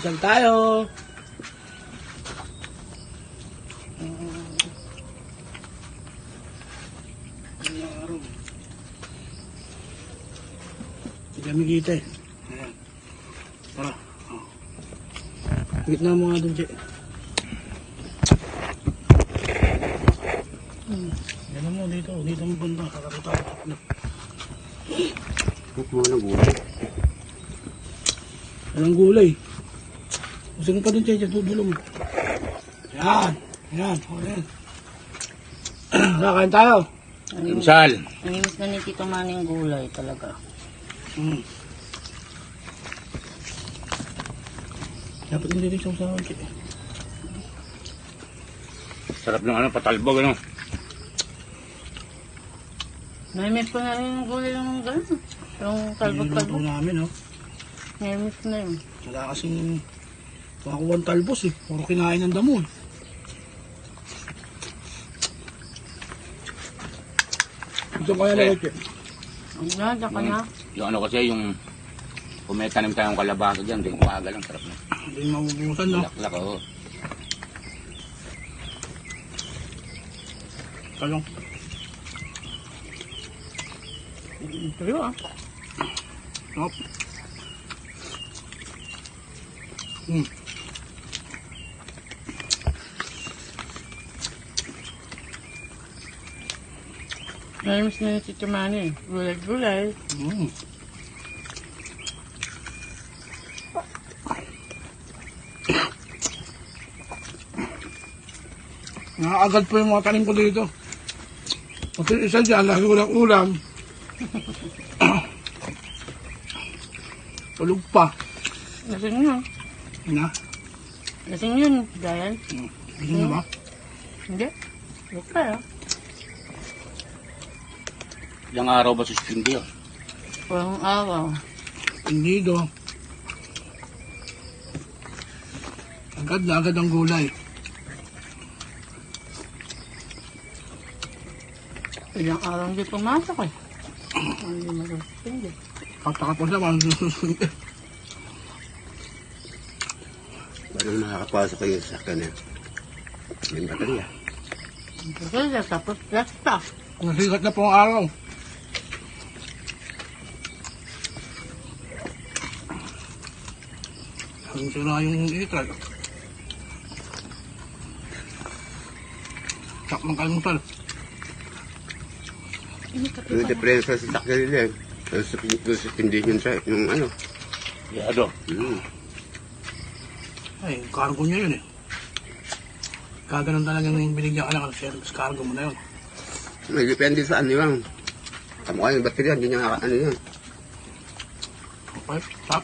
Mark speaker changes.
Speaker 1: Masal tayo. Hindi kami kita eh. Ayan. Tara. Gitna mo nga dun, Che. Yan mo dito. Dito mo punta. Kakakita ko.
Speaker 2: Huwag mo ng gulay.
Speaker 1: Walang gulay. Gusto mo pa dun, Che. Dudulo mo. Yan. Yan. Yan. Kakain tayo.
Speaker 2: Misal.
Speaker 3: Namimis na ni Tito Manny yung gulay talaga.
Speaker 1: Dapat hindi rin siyang sahon, Che.
Speaker 2: Sarap ng ano, patalbog ano.
Speaker 3: Namimis ko na rin yung gulay ng gano'n. Yung
Speaker 1: Niluto
Speaker 3: talbog-talbog.
Speaker 1: namin, oh.
Speaker 3: Namimis na yun.
Speaker 1: Wala kasing makakuha ng talbos, eh. Puro kinain ng damo, eh. Ito kaya na, Che.
Speaker 3: Ang ganda ka na.
Speaker 2: Yung ano kasi, yung kung may tanim tayong kalabasa dyan, hindi umaga lang, sarap na.
Speaker 1: Hindi mabubusan, no?
Speaker 2: Laklak, oo.
Speaker 1: Talong.
Speaker 3: Tuyo ah.
Speaker 1: Hop.
Speaker 3: Namimis na ni Tito Manny. Gulay-gulay.
Speaker 1: Nakakagad po yung mga tanim ko dito. Pati isa dyan, lagi ko ng ulam. Tulog pa.
Speaker 3: Lasing yun.
Speaker 1: Na?
Speaker 3: Lasing yun. Dahil.
Speaker 1: Gusto mo ba?
Speaker 3: Hindi. Huwag ka ah.
Speaker 2: Ilang araw ba suspindi yun?
Speaker 3: Walang araw.
Speaker 1: Hindi do. Agad na agad ang gulay.
Speaker 3: Ilang araw hindi pumasok eh. Hindi mag-suspend eh.
Speaker 1: Pagkakapos naman, susunod.
Speaker 2: Parang nakakapasok kayo sa akin eh. Yung baterya.
Speaker 3: Kasi tapos lasta.
Speaker 1: Nasikat na po ang araw. Ang sira yung ikat. Sak ng kalmusal.
Speaker 2: Yung diferensya sa sakya nila eh. Suspindi yun sa yung ano. Yado.
Speaker 1: Ay, cargo niya yun eh. Kaganon talagang binigyan ka ng service cargo mo na yun.
Speaker 2: May depende sa ano yun. Kamukha yung baterya, hindi niya ano yun.
Speaker 1: Okay, stop.